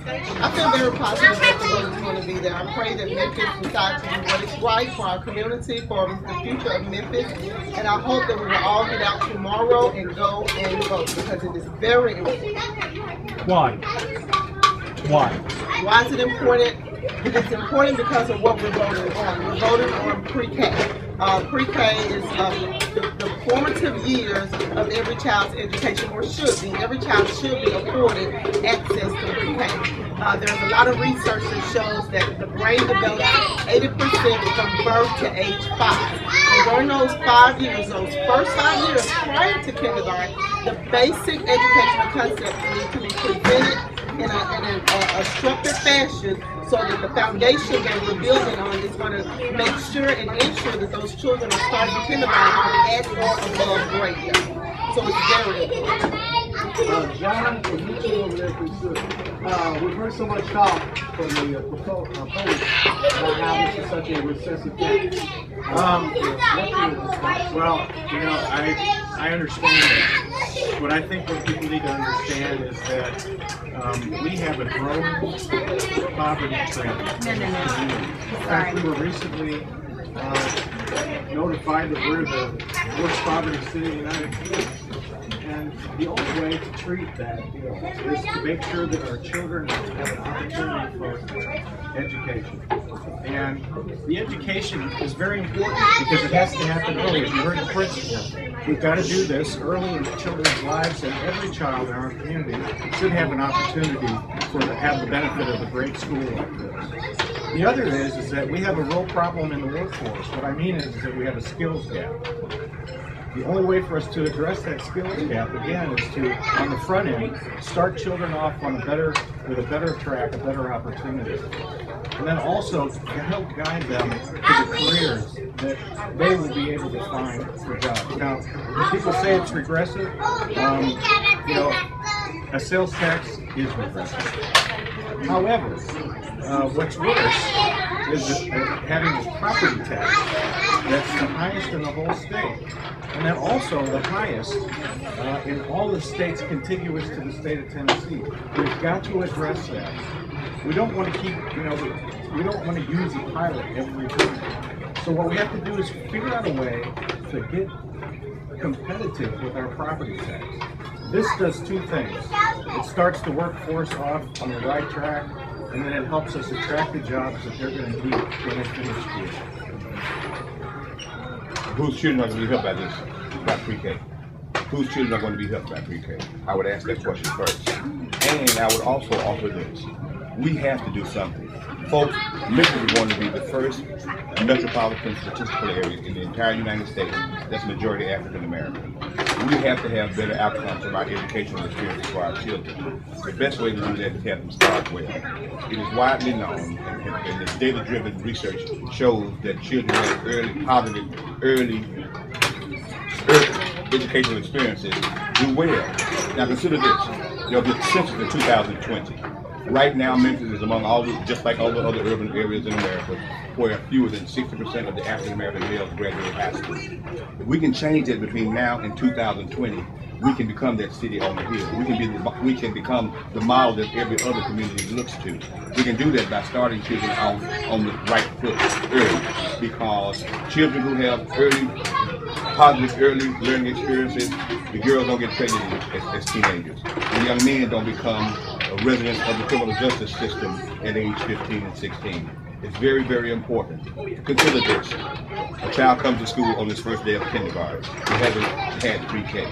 I feel very positive that the vote is going to be there. I pray that Memphis decides to do what is right for our community, for the future of Memphis, and I hope that we will all get out tomorrow and go and vote because it is very important. Why? Why? Why is it important? It's important because of what we're voting on. We're voting on pre-K. Pre-K is the formative years of every child's education, or should be. Every child should be afforded access to pre-K. There's a lot of research that shows that the brain develops 80% from birth to age 5. And during those 5 years, those first 5 years prior to kindergarten, the basic educational concepts need to be presented in a structured fashion so that the foundation that we're building on is going to make sure and ensure that those children are starting kindergarten at or above grade level. So it's very important. John, from you two over there, we've heard so much talk from the opponents about how this is such a recessive thing. Well, you know, I understand that. What I think what people need to understand is that we have a growing poverty trend in the community. In fact, we were recently notified that we're the worst poverty city in the United States. And the only way to treat that is to make sure that our children have an opportunity for education. And the education is very important because it has to happen early. As you heard in Preschool, we've got to do this early in children's lives, and every child in our community should have an opportunity to have the benefit of a great school like this. The other is that we have a real problem in the workforce. What I mean is that we have a skills gap. The only way for us to address that skills gap, again, is to, on the front end, start children off with a better track, a better opportunity. And then also to help guide them to the careers that they will be able to find for jobs. Now, when people say it's regressive, you know, a sales tax is regressive. However, what's worse is having a property tax that's the highest in the whole state. And then also the highest in all the states contiguous to the state of Tennessee. We've got to address that. We don't want to keep, you know, we don't want to use a pilot every time. So what we have to do is figure out a way to get competitive with our property tax. This does two things. It starts the workforce off on the right track, and then it helps us attract the jobs that they're going to need when they finish school. Whose children are going to be helped by this, by pre-K? Whose children are going to be helped by pre-K? I would ask that question first. And I would also offer this. We have to do something. Folks, Memphis is going to be the first metropolitan statistical area in the entire United States that's majority African American. We have to have better outcomes from our educational experiences for our children. The best way to do that is have them start well. It is widely known, and the data-driven research shows that children have early, positive, early educational experiences do well. Now consider this. There'll be a census in 2020. Right now, Memphis is among all, just like all the other urban areas in America, where fewer than 60% of the African American males graduate high school. If we can change that between now and 2020, we can become that city on the hill. We can become the model that every other community looks to. We can do that by starting children on the right foot early, because children who have positive early learning experiences, the girls don't get pregnant as teenagers. The young men don't become residents of the criminal justice system at age 15 and 16. It's very, very important. Consider this. A child comes to school on his first day of kindergarten. He hasn't had pre-K.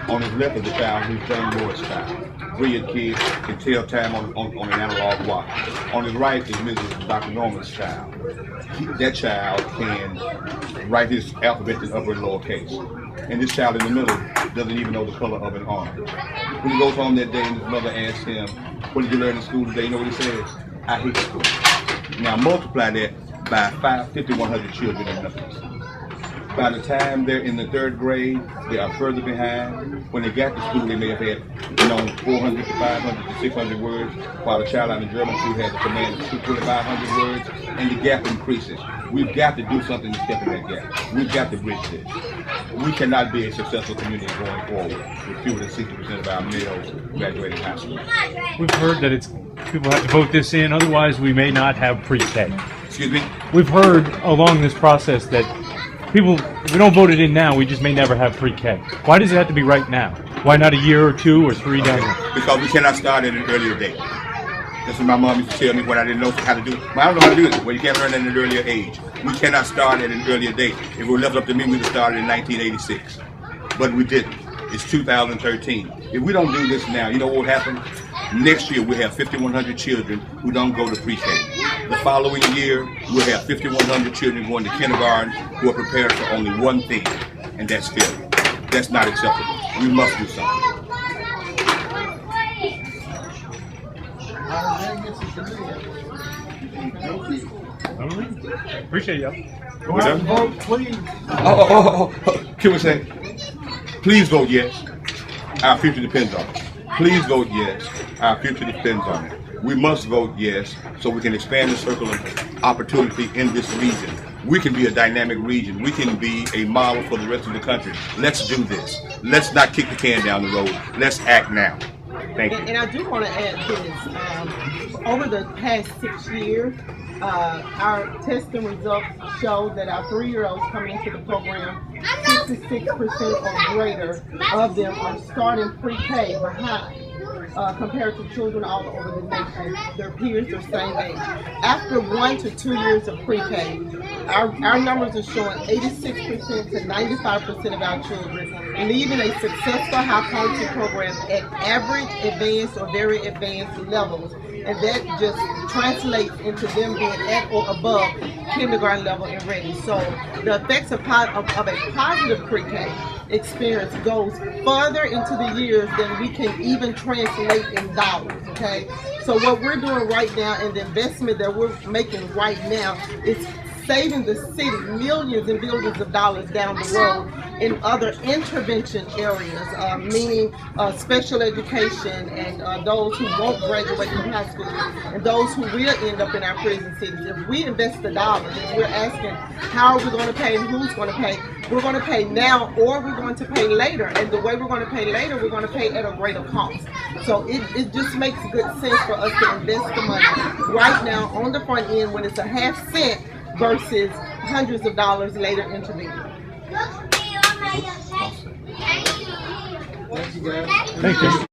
On his left is a child who's John Moore's child. Brilliant kid, can tell time on an analog watch. On his right is Mrs. Dr. Norman's child. That child can write his alphabet in upper and lower case. And this child in the middle doesn't even know the color of an orange. When he goes home that day and his mother asks him, "What did you learn in school today?" You know what he says? "I hate school." Now multiply that by 5,100 children in Memphis. By the time they're in the 3rd grade, they are further behind. When they got to school, they may have had 400 to 500 to 600 words, while the child out in German school has a command of 2,500 words, and the gap increases. We've got to do something to step in that gap. We've got to bridge this. we cannot be a successful community going forward with fewer than 60% of our males graduating high school. We've heard that people have to vote this in, otherwise we may not have pre-K. Excuse me? We've heard along this process that if we don't vote it in now, we just may never have pre-K. Why does it have to be right now? Why not a year or 2 or 3 down the road? Because we cannot start at an earlier date. That's what my mom used to tell me when I didn't know how to do it. I don't know how to do it. Well, you can't learn at an earlier age. We cannot start at an earlier date. If it were left up to me, we would have started in 1986. But we didn't. It's 2013. If we don't do this now, you know what will happen? Next year, we'll have 5,100 children who don't go to pre-K. The following year, we'll have 5,100 children going to kindergarten who are prepared for only one thing, and that's failure. That's not acceptable. We must do something. Appreciate you. Go out and vote, please. Can we say, please vote yes. Our future depends on it. Please vote yes. Our future depends on it. We must vote yes so we can expand the circle of opportunity in this region. We can be a dynamic region. We can be a model for the rest of the country. Let's do this. Let's not kick the can down the road. Let's act now. Thank you. And I do want to add this. Over the past 6 years, our testing results show that our 3-year-olds coming into the program, 66% or greater of them are starting pre-K behind. Compared to children all over the nation, their peers are same age. After 1 to 2 years of pre-K, our numbers are showing 86% to 95% of our children leaving a successful high quality program at average, advanced, or very advanced levels. And that just translates into them being at or above kindergarten level and ready. So the effects of a positive pre-K experience goes further into the years than we can even translate in dollars, okay? So what we're doing right now and the investment that we're making right now is saving the city millions and billions of dollars down the road in other intervention areas, meaning special education and those who won't graduate from high school and those who will end up in our prison cities. If we invest the dollars, if we're asking how are we going to pay and who's going to pay, we're going to pay now or we're going to pay later. And the way we're going to pay later, we're going to pay at a greater cost. So it just makes good sense for us to invest the money right now on the front end when it's a half cent versus hundreds of dollars later intervening. Thank you, guys. Thank you.